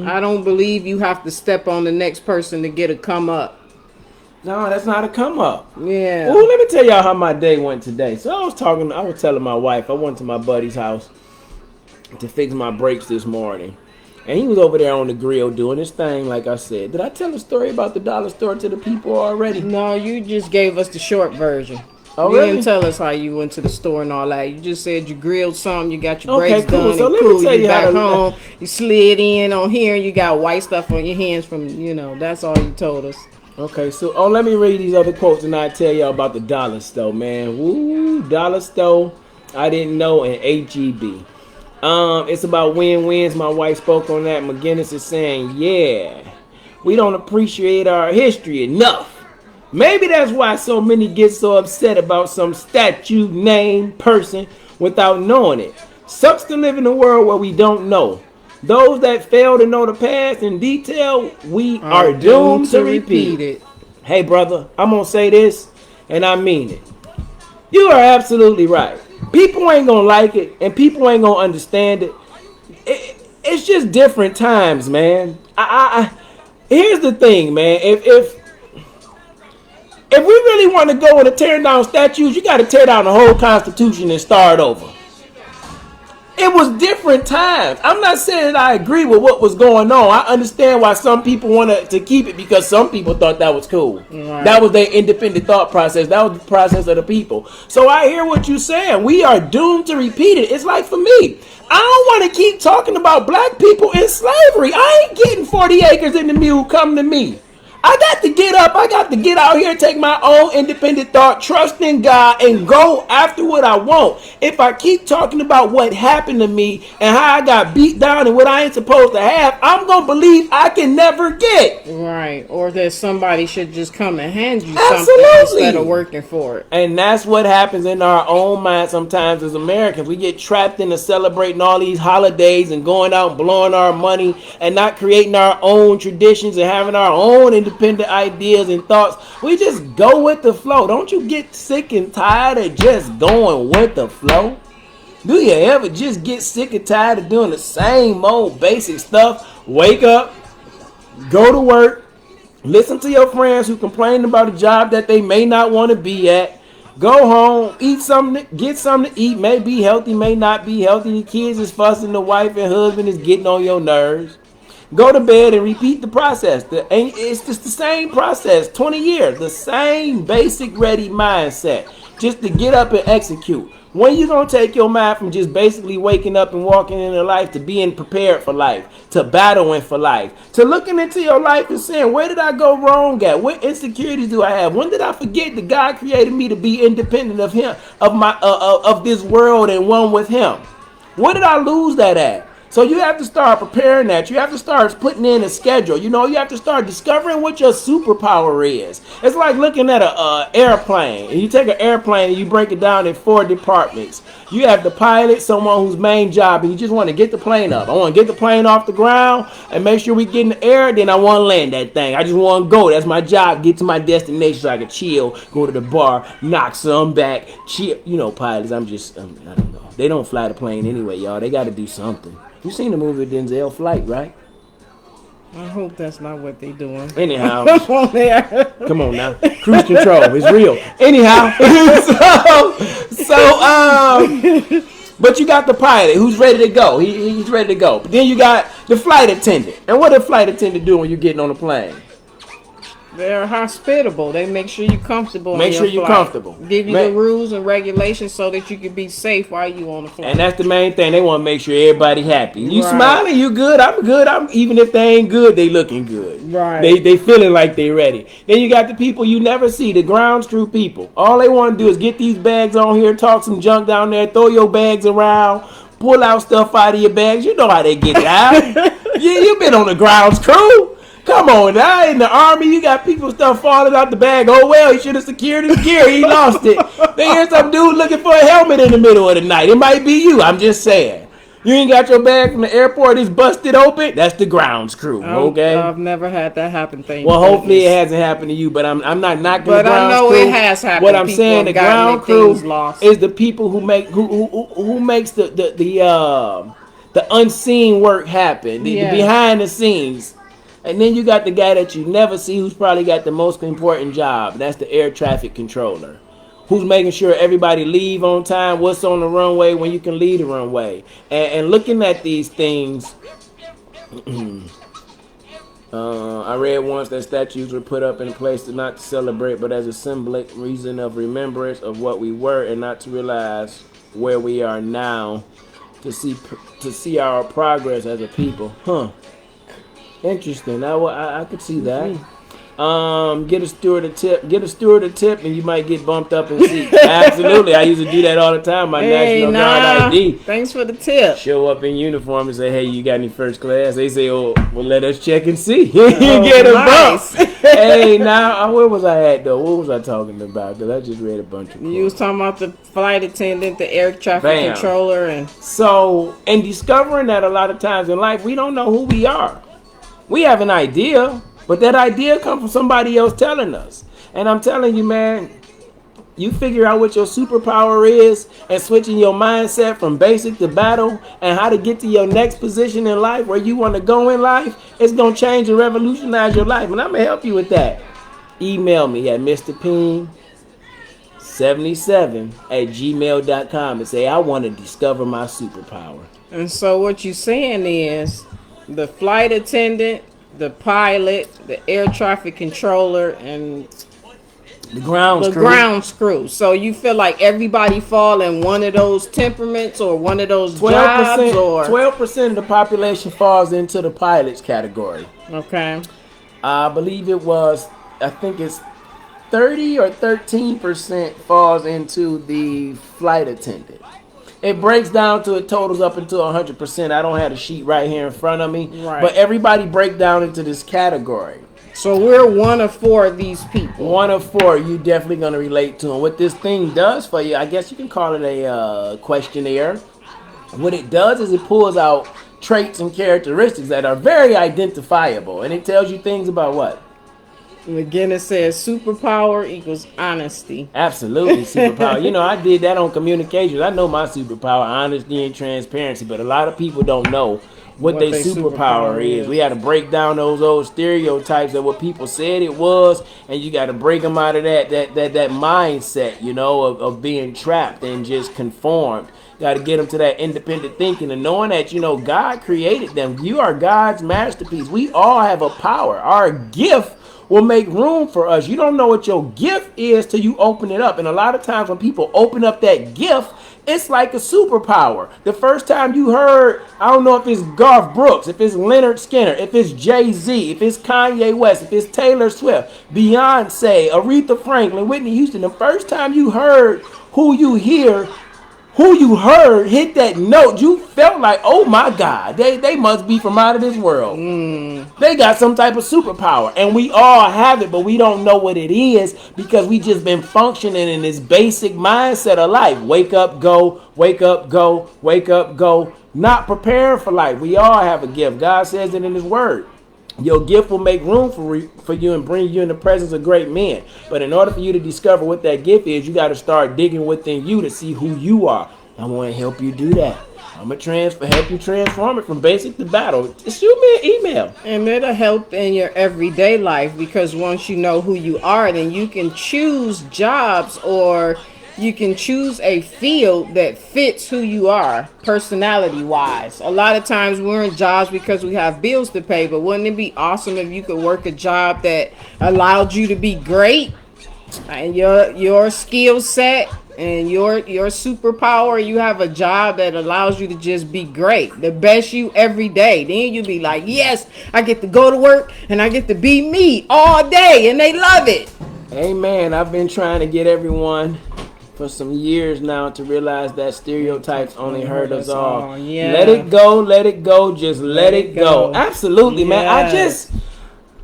I don't believe you have to step on the next person to get a come up. No, that's not a come up. Yeah. Well, let me tell y'all how my day went today. So I was telling my wife, I went to my buddy's house to fix my brakes this morning. And he was over there on the grill doing his thing, like I said. Did I tell a story about the dollar store to the people already? No, you just gave us the short version. Oh, you really? didn't tell us how you went to the store and all that. You just said you grilled something, you got your Okay, brakes cool. done, So and let me cool. tell You you how back to- home, you slid in on here, and you got white stuff on your hands from, that's all you told us. Okay, so let me read these other quotes and I'll tell y'all about the dollar store, man. Woo, dollar store. I didn't know, and HEB. It's about win-wins. My wife spoke on that. McGinnis is saying, yeah, we don't appreciate our history enough. Maybe that's why so many get so upset about some statue, name, person without knowing it. Sucks to live in a world where we don't know. Those that fail to know the past in detail, we are doomed to repeat it. Hey, brother, I'm going to say this, and I mean it. You are absolutely right. People ain't going to like it, and people ain't going to understand it. It's just different times, man. Here's the thing, man. If we really want to go into tearing down statues, you got to tear down the whole Constitution and start over. It was different times. I'm not saying that I agree with what was going on. I understand why some people wanted to keep it because some people thought that was cool. Right. That was their independent thought process. That was the process of the people. So I hear what you're saying. We are doomed to repeat it. It's like for me, I don't want to keep talking about black people in slavery. I ain't getting 40 acres in the mule. Come to me. I got to get up. I got to get out here, take my own independent thought, trust in God, and go after what I want. If I keep talking about what happened to me and how I got beat down and what I ain't supposed to have, I'm going to believe I can never get. Right. Or that somebody should just come and hand you Absolutely. something instead of working for it. And that's what happens in our own mind sometimes as Americans. We get trapped into celebrating all these holidays and going out and blowing our money and not creating our own traditions and having our own independent ideas and thoughts. We just go with the flow. Don't you get sick and tired of just going with the flow? Do you ever just get sick and tired of doing the same old basic stuff? Wake up, go to work, listen to your friends who complain about a job that they may not want to be at, go home, eat something, get something to eat, may be healthy, may not be healthy, the kids is fussing, the wife and husband is getting on your nerves. Go to bed and repeat the process. It's just the same process, 20 years, the same basic ready mindset, just to get up and execute. When you gonna take your mind from just basically waking up and walking into life to being prepared for life, to battling for life, to looking into your life and saying, where did I go wrong at? What insecurities do I have? When did I forget that God created me to be independent of Him, of this world and one with Him? Where did I lose that at? So you have to start preparing that. You have to start putting in a schedule. You have to start discovering what your superpower is. It's like looking at an airplane. And you take an airplane and you break it down in 4 departments. You have the pilot, someone whose main job, and you just want to get the plane up. I want to get the plane off the ground and make sure we get in the air. Then I want to land that thing. I just want to go. That's my job. Get to my destination so I can chill, go to the bar, knock some back, chill. Pilots, I don't know. They don't fly the plane anyway, y'all. They got to do something. You seen the movie Denzel Flight, right? I hope that's not what they doing. Anyhow. Come on there. Come on now. Cruise control. It's real. Anyhow. But you got the pilot who's ready to go. He's ready to go. But then you got the flight attendant. And what does flight attendant do when you're getting on the plane? They're hospitable. They make sure you're comfortable. Make sure you're comfortable. Give you the rules and regulations so that you can be safe while you on the flight. And that's the main thing. They want to make sure everybody happy. You smiling, you good. I'm good. Even if they ain't good, they looking good. Right. They feeling like they ready. Then you got the people you never see, the ground crew people. All they want to do is get these bags on here, talk some junk down there, throw your bags around, pull out stuff out of your bags. You know how they get down. You've been on the grounds crew. Come on now, in the army, you got people stuff falling out the bag. Oh well, he should have secured his gear. He lost it. Then here's some dude looking for a helmet in the middle of the night. It might be you. I'm just saying. You ain't got your bag from the airport. It's busted open. That's the grounds crew. Okay. I've never had that happen. Thank Well, goodness. hopefully it hasn't happened to you. But I'm not knocking But the I grounds know crew. it has happened. What I'm People saying, have the gotten ground their crew things lost. is the people who make who makes the unseen work happen, the Yes. behind the scenes. And then you got the guy that you never see who's probably got the most important job. That's the air traffic controller. Who's making sure everybody leave on time, what's on the runway, when you can leave the runway. And looking at these things, I read once that statues were put up in a place not to celebrate, but as a symbolic reason of remembrance of what we were and not to realize where we are now, to see our progress as a people. Interesting. I could see that. Get a steward a tip. Get a steward a tip, and you might get bumped up in seat. Absolutely, I used to do that all the time. My National Guard ID. Thanks for the tip. Show up in uniform and say, "Hey, you got any first class?" They say, "Oh, well, let us check and see." You get a nice. bump. Hey, now where was I at though? What was I talking about? Because I just read a bunch of. You was talking about the flight attendant, the air traffic controller, and so in discovering that a lot of times in life we don't know who we are. We have an idea. But that idea comes from somebody else telling us. And I'm telling you, man, you figure out what your superpower is and switching your mindset from basic to battle and how to get to your next position in life where you want to go in life, it's going to change and revolutionize your life. And I'm going to help you with that. Email me at Mr. PIEN 77@gmail.com and say, I want to discover my superpower. And so what you're saying is the flight attendant, the pilot, the air traffic controller, and the ground crew. So you feel like everybody fall in one of those temperaments or one of those 12%, jobs, or 12% of the population falls into the pilot's category. Okay. I believe it was, I think it's 30 or 13% falls into the flight attendant. It breaks down to, it totals up into 100%. I don't have the sheet right here in front of me. Right. But everybody break down into this category. So we're one of four of these people. One of four, you definitely going to relate to them. What this thing does for you, I guess you can call it a questionnaire. What it does is it pulls out traits and characteristics that are very identifiable. And it tells you things about what? And again, it says superpower equals honesty. Absolutely, superpower. You know, I did that on communications. I know my superpower, honesty and transparency, but a lot of people don't know what their superpower is. We had to break down those old stereotypes of what people said it was, and you got to break them out of that mindset, you know, of being trapped and just conformed. Got to get them to that independent thinking and knowing that, you know, God created them. You are God's masterpiece. We all have a power. Our gift will make room for us. You don't know what your gift is till you open it up. And a lot of times when people open up that gift, it's like a superpower. The first time you heard, I don't know if it's Garth Brooks, if it's Leonard Skinner, if it's Jay-Z, if it's Kanye West, if it's Taylor Swift, Beyonce, Aretha Franklin, Whitney Houston, the first time you heard who you heard hit that note, you felt like, oh my God, they must be from out of this world. They got some type of superpower, and we all have it, but we don't know what it is because we just been functioning in this basic mindset of life. Wake up, go, wake up, go, wake up, go. Not preparing for life. We all have a gift. God says it in his word. Your gift will make room for you and bring you in the presence of great men. But in order for you to discover what that gift is, you got to start digging within you to see who you are. I want to help you do that. I'm going to help you transform it from basic to battle. Just shoot me an email. And it'll help in your everyday life because once you know who you are, then you can choose jobs or you can choose a field that fits who you are personality-wise. A lot of times we're in jobs because we have bills to pay, but wouldn't it be awesome if you could work a job that allowed you to be great and your skill set and your superpower, you have a job that allows you to just be great, the best you every day. Then you'll be like, yes, I get to go to work and I get to be me all day, and they love it. Amen. I've been trying to get everyone for some years now to realize that stereotypes only hurt us all. Yeah. Let it go, just let it go. Absolutely, man.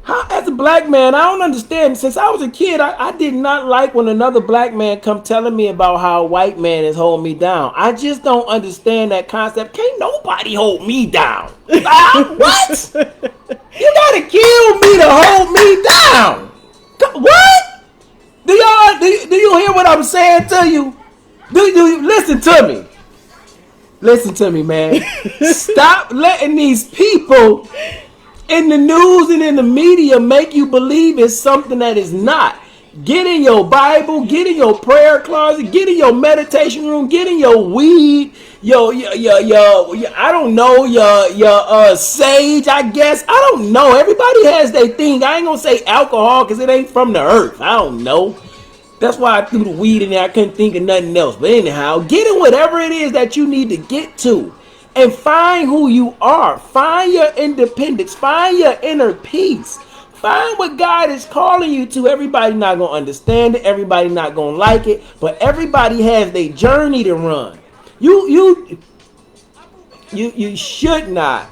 How, as a black man, I don't understand. Since I was a kid, I did not like when another black man come telling me about how a white man is holding me down. I just don't understand that concept. Can't nobody hold me down. What? You gotta kill me to hold me down. What? Do you hear what I'm saying to you? Do you listen to me? Listen to me, man. Stop letting these people in the news and in the media make you believe it's something that is not. Get in your Bible, get in your prayer closet, get in your meditation room, get in your weed, your I don't know, your sage, I guess. I don't know. Everybody has their thing. I ain't gonna say alcohol because it ain't from the earth. I don't know. That's why I threw the weed in there. I couldn't think of nothing else. But anyhow, get in whatever it is that you need to get to. And find who you are. Find your independence. Find your inner peace. Find what God is calling you to. Everybody not going to understand it. Everybody not going to like it. But everybody has their journey to run. You should not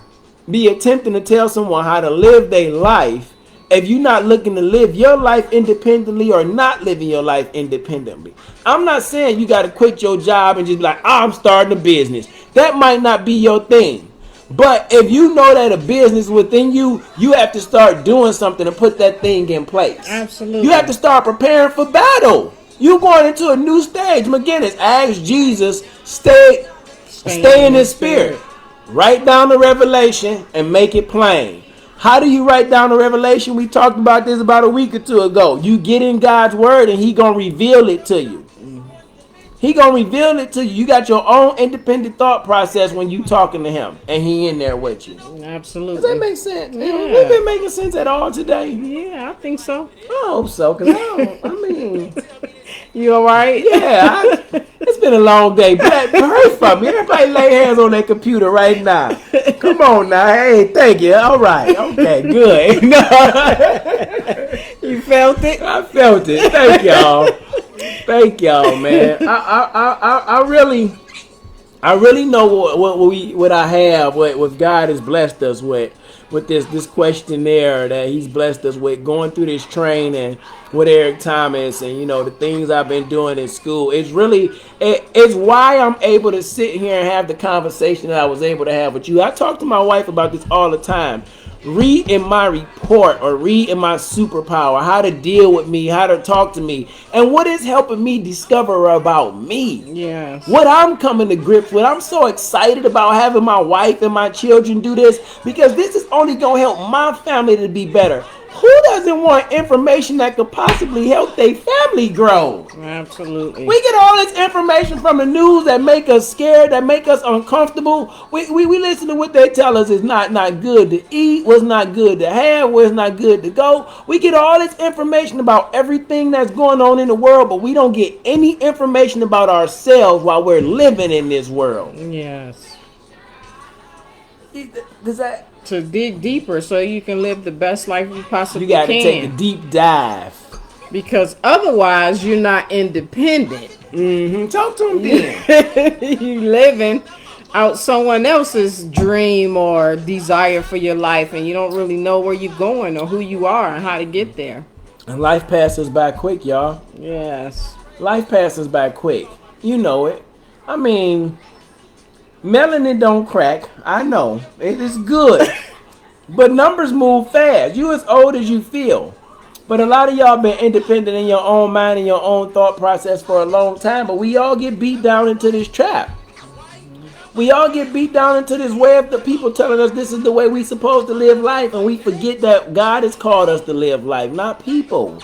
be attempting to tell someone how to live their life if you're not looking to live your life independently or not living your life independently. I'm not saying you got to quit your job and just be like, oh, I'm starting a business. That might not be your thing. But if you know that a business within you, you have to start doing something to put that thing in place. Absolutely. You have to start preparing for battle. You're going into a new stage. McGinnis, ask Jesus, stay in his spirit. Write down the revelation and make it plain. How do you write down the revelation? We talked about this about a week or two ago. You get in God's word and he going to reveal it to you. He going to reveal it to you. You got your own independent thought process when you talking to him and he in there with you. Absolutely. Does that make sense? Yeah. We've been making sense at all today. Yeah, I think so. I hope so, because I mean... You all right? Yeah, it's been a long day. Pray for me. Everybody lay hands on their computer right now. Come on now. Hey, thank you. All right. Okay, good. You felt it? I felt it. Thank y'all. Thank y'all, man. I really know what I have, what God has blessed us with this questionnaire that he's blessed us with, going through this training with Eric Thomas and the things I've been doing in school. It's why I'm able to sit here and have the conversation that I was able to have with you. I talk to my wife about this all the time. Read in my report or read in my superpower how to deal with me, how to talk to me, and what is helping me discover about me. Yes. What I'm coming to grips with. I'm so excited about having my wife and my children do this because this is only going to help my family to be better. Who doesn't want information that could possibly help their family grow? Absolutely. We get all this information from the news that make us scared, that make us uncomfortable. We listen to what they tell us is not good to eat, what's not good to have, what's not good to go. We get all this information about everything that's going on in the world, but we don't get any information about ourselves while we're living in this world. Yes. Does that... To dig deeper so you can live the best life you possibly can. You got to take a deep dive. Because otherwise, you're not independent. Talk to him then. You living out someone else's dream or desire for your life, and you don't really know where you're going or who you are and how to get there. And life passes by quick, y'all. Yes. Life passes by quick. You know it. I mean... Melanin don't crack. I know. It is good. But numbers move fast. You as old as you feel. But a lot of y'all been independent in your own mind and your own thought process for a long time. But we all get beat down into this trap. We all get beat down into this way of the people telling us this is the way we supposed to live life. And we forget that God has called us to live life, not people.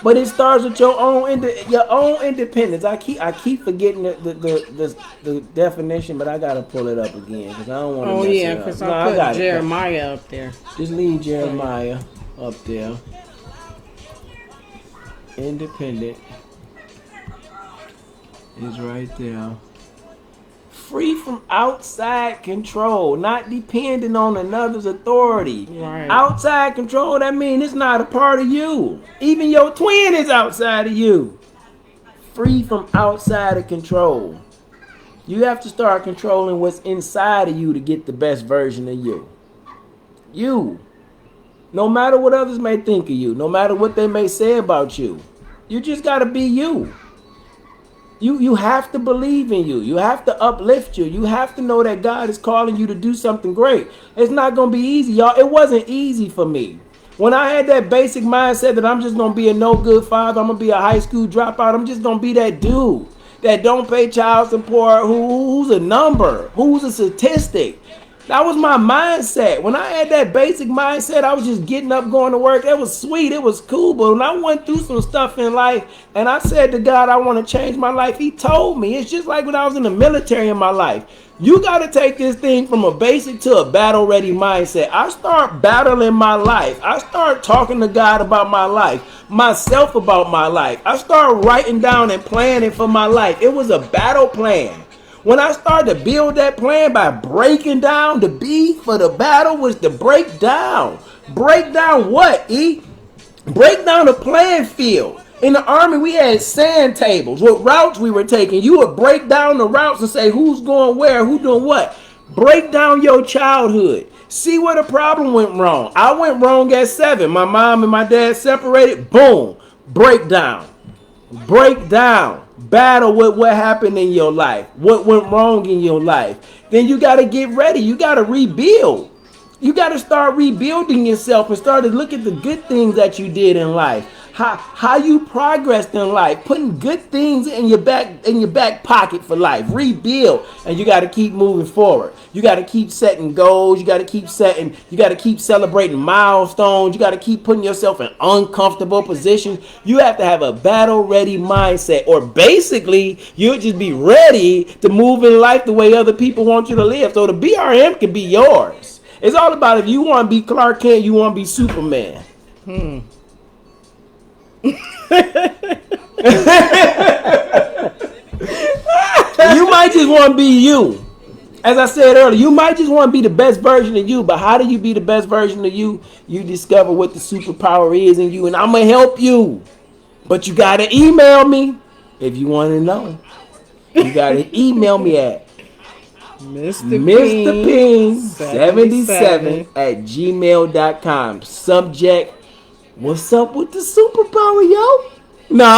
But it starts with your own independence. I keep forgetting the definition, but I gotta pull it up again because I don't want to. Oh mess yeah, it up. because No, I put it. Jeremiah up there. Just leave Jeremiah up there. Independent is right there. Free from outside control, not dependent on another's authority. Right. Outside control, that means it's not a part of you. Even your twin is outside of you. Free from outside of control. You have to start controlling what's inside of you to get the best version of you. You. No matter what others may think of you, no matter what they may say about you, you just gotta be you. You have to believe in you. You have to uplift you. You have to know that God is calling you to do something great. It's not gonna be easy, y'all. It wasn't easy for me. When I had that basic mindset that I'm just gonna be a no good father, I'm gonna be a high school dropout, I'm just gonna be that dude that don't pay child support, who's a number, who's a statistic. That was my mindset. When I had that basic mindset, I was just getting up, going to work. It was sweet. It was cool. But when I went through some stuff in life and I said to God, I want to change my life, he told me. It's just like when I was in the military in my life. You got to take this thing from a basic to a battle ready mindset. I start battling my life. I start talking to God about my life, myself about my life. I start writing down and planning for my life. It was a battle plan. When I started to build that plan by breaking down the B for the battle was to break down. Break down what, E? Break down the playing field. In the Army, we had sand tables. What routes we were taking. You would break down the routes and say who's going where, who doing what. Break down your childhood. See where the problem went wrong. I went wrong at 7. My mom and my dad separated. Boom. Break down. Break down. Battle with what happened in your life. What went wrong in your life. Then you got to get ready. You got to rebuild. You got to start rebuilding yourself and start to look at the good things that you did in life. How you progressed in life, putting good things in your back pocket for life. Rebuild, and you got to keep moving forward. You got to keep setting goals. You got to keep celebrating milestones. You got to keep putting yourself in uncomfortable positions. You have to have a battle ready mindset, or basically you'll just be ready to move in life the way other people want you to live. So the BRM can be yours. It's all about if you want to be Clark Kent, you want to be Superman. You might just want to be you. As I said earlier, you might just want to be the best version of you. But how do you be the best version of you? You discover what the superpower is in you, and I'm gonna help you. But you gotta email me if you want to know. You gotta email me at Mr. Ping 77 at gmail.com. Subject: what's up with the superpower, yo? No.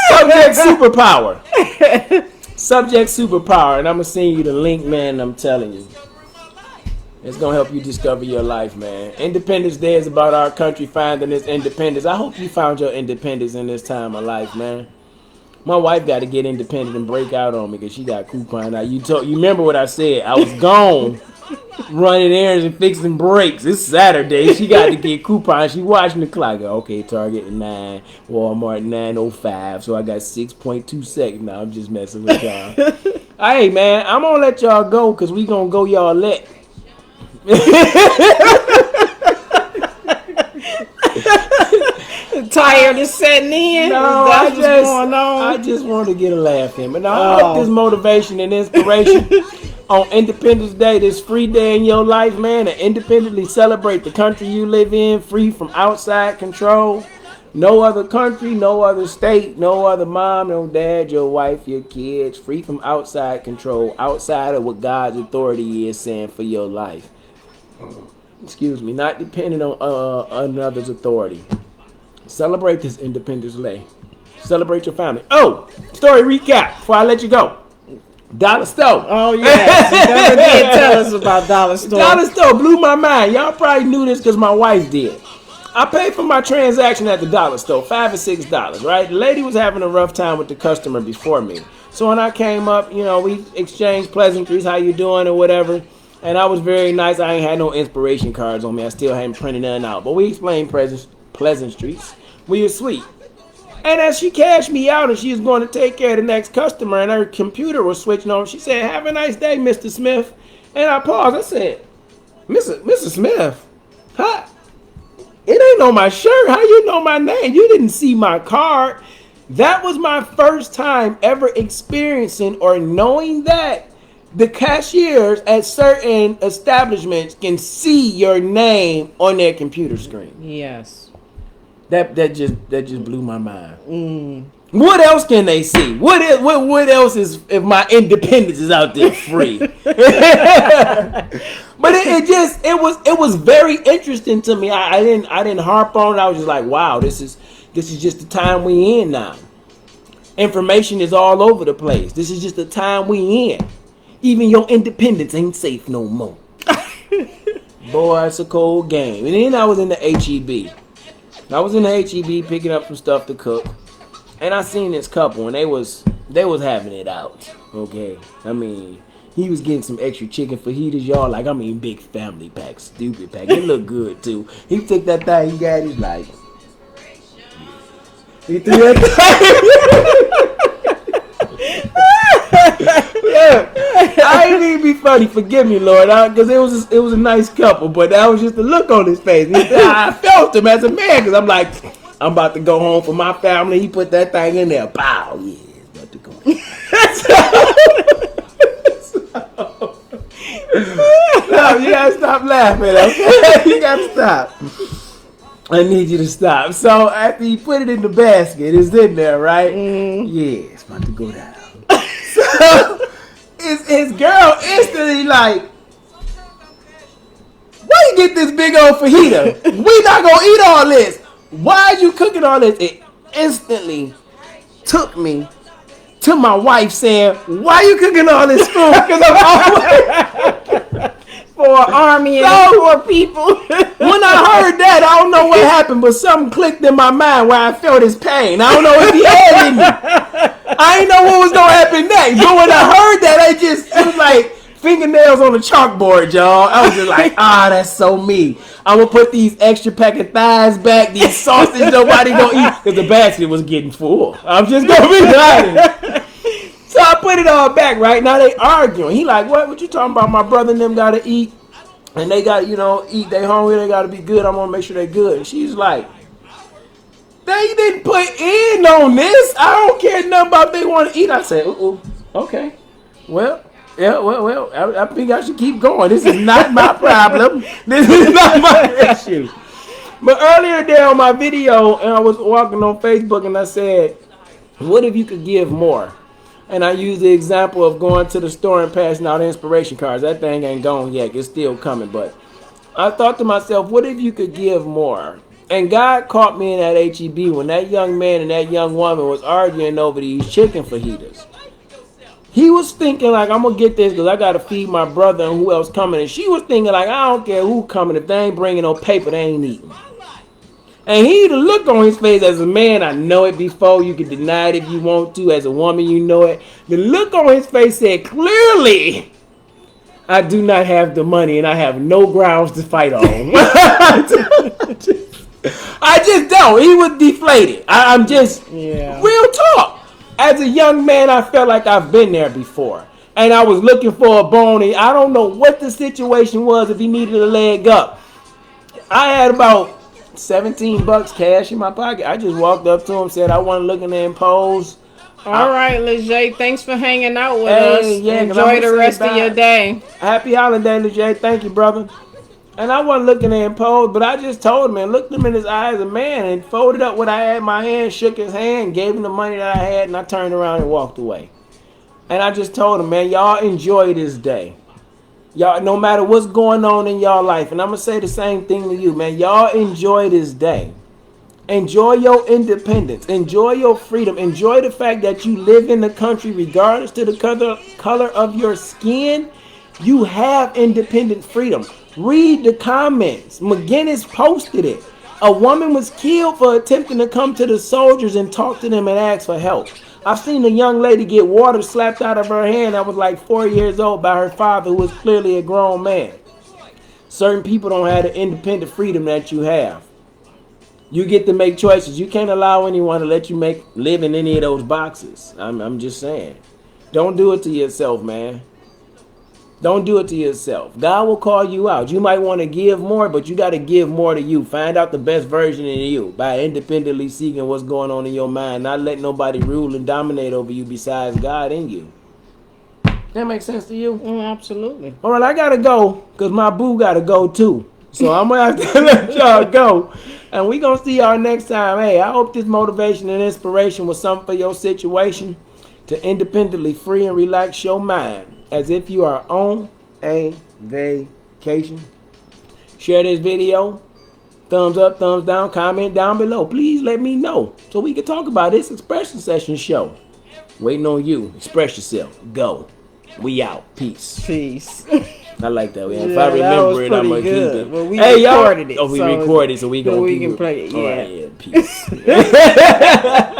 Subject superpower. Subject superpower. And I'm going to send you the link, man. I'm telling you. It's going to help you discover your life, man. Independence Day is about our country finding its independence. I hope you found your independence in this time of life, man. My wife got to get independent and break out on me because she got coupon. Now, you remember what I said. I was gone. Running errands and fixing brakes. It's Saturday. She got to get coupons. She watching the clock. Okay, Target at 9, Walmart 9:05. So I got 6.2 seconds. Now I'm just messing with y'all. Hey man, I'm gonna let y'all go because we gonna go y'all let. Tired of setting in? No, I just want to get a laugh in. But now I hope this motivation and inspiration on Independence Day, this free day in your life, man, and independently celebrate the country you live in, free from outside control. No other country, no other state, no other mom, no dad, your wife, your kids, free from outside control, outside of what God's authority is saying for your life. Excuse me, not depending on another's authority. Celebrate this Independence Day. Celebrate your family. Oh, story recap before I let you go. Dollar Store. Oh, yes. You never did tell us about Dollar Store. Dollar Store blew my mind. Y'all probably knew this because my wife did. I paid for my transaction at the Dollar Store, $5 or $6, right? The lady was having a rough time with the customer before me. So when I came up, we exchanged pleasantries, how you doing or whatever. And I was very nice. I ain't had no inspiration cards on me. I still hadn't printed none out. But we explained pleasantries. We were sweet. And as she cashed me out and she was going to take care of the next customer and her computer was switching on, she said, "Have a nice day, Mr. Smith." And I paused. I said, Mr. Smith? Huh? It ain't on my shirt. How you know my name? You didn't see my card. That was my first time ever experiencing or knowing that the cashiers at certain establishments can see your name on their computer screen. Yes. That just blew my mind. What else can they see? What else is if my independence is out there free? But it was very interesting to me. I didn't harp on it. I was just like, wow, this is just the time we in now. Information is all over the place. This is just the time we in. Even your independence ain't safe no more. Boy, it's a cold game. And then I was in the HEB. I was in the HEB picking up some stuff to cook. And I seen this couple and they was having it out. Okay. I mean, he was getting some extra chicken fajitas, y'all. Like, I mean, big family pack, stupid pack. It looked good too. He took that thing he got, he's like, he threw that thing. Yeah. I ain't even be funny, forgive me, Lord, because it was a nice couple, but that was just the look on his face. I felt him as a man, because I'm like, I'm about to go home for my family. He put that thing in there. Pow, yeah, it's about to go. No, you gotta stop laughing, okay? You gotta stop. I need you to stop. So after he put it in the basket, it's in there, right? Yeah, it's about to go down. So his girl instantly like, where you get this big old fajita? We not gonna eat all this. Why are you cooking all this? It instantly took me to my wife saying, why you cooking all this food? Because I'm always For an army and poor people. When I heard that, I don't know what happened, but something clicked in my mind where I felt his pain. I don't know if he had in me. I didn't know what was gonna happen next. But when I heard that, it was like fingernails on the chalkboard, y'all. I was just like, that's so me. I'm gonna put these extra pack of thighs back, these sausage nobody gonna eat, because the basket was getting full. I'm just gonna be honest. So I put it all back, right? Now they arguing. He like, what you talking about? My brother and them gotta eat. And they got, eat. They hungry. They gotta be good. I'm gonna make sure they good. And she's like, they didn't put in on this. I don't care nothing about they want to eat. I said, okay. Well, I think I should keep going. This is not my problem. This is not my issue. But earlier there on my video, and I was walking on Facebook and I said, what if you could give more? And I use the example of going to the store and passing out inspiration cards. That thing ain't gone yet. It's still coming. But I thought to myself, what if you could give more? And God caught me in that HEB when that young man and that young woman was arguing over these chicken fajitas. He was thinking like, I'm going to get this because I got to feed my brother and who else coming. And she was thinking like, I don't care who coming. If they ain't bringing no paper, they ain't eating. And he, the look on his face as a man, I know it before. You can deny it if you want to. As a woman, you know it. The look on his face said, clearly, I do not have the money and I have no grounds to fight on. I just don't. He was deflated. I'm just, real talk. As a young man, I felt like I've been there before. And I was looking for a bone. And I don't know what the situation was if he needed a leg up. I had about $17 cash in my pocket. I just walked up to him, said I wasn't looking to impose. All right, Leger, thanks for hanging out with us. Yeah, enjoy the rest of your day. Happy holiday, Leger. Thank you, brother. And I wasn't looking to impose, but I just told him and looked him in his eyes as a man and folded up what I had in my hand, shook his hand, gave him the money that I had, and I turned around and walked away. And I just told him, man, y'all enjoy this day. Y'all, no matter what's going on in y'all life, and I'm going to say the same thing to you, man. Y'all enjoy this day. Enjoy your independence. Enjoy your freedom. Enjoy the fact that you live in the country regardless to the color of your skin. You have independent freedom. Read the comments. McGinnis posted it. A woman was killed for attempting to come to the soldiers and talk to them and ask for help. I've seen a young lady get water slapped out of her hand that was like 4 years old by her father, who was clearly a grown man. Certain people don't have the independent freedom that you have. You get to make choices. You can't allow anyone to let you live in any of those boxes. I'm just saying. Don't do it to yourself, man. Don't do it to yourself. God will call you out. You might want to give more, but you got to give more to you. Find out the best version of you by independently seeking what's going on in your mind. Not let nobody rule and dominate over you besides God in you. That makes sense to you? Absolutely. All right, I got to go because my boo got to go too. So I'm going to have to let y'all go. And we going to see y'all next time. Hey, I hope this motivation and inspiration was something for your situation to independently free and relax your mind as if you are on a vacation. notification. Share this video. Thumbs up, thumbs down, comment down below. Please let me know so we can talk about this expression session show. Waiting on you. Express yourself. Go. We out. Peace. Peace. I like that. If Yeah, I that was remember it, I'm pretty gonna keep good. it. Well, we Hey, y'all. recorded it. Oh, we recorded, so we gonna we keep can it. play it. All Yeah. right, yeah. Peace.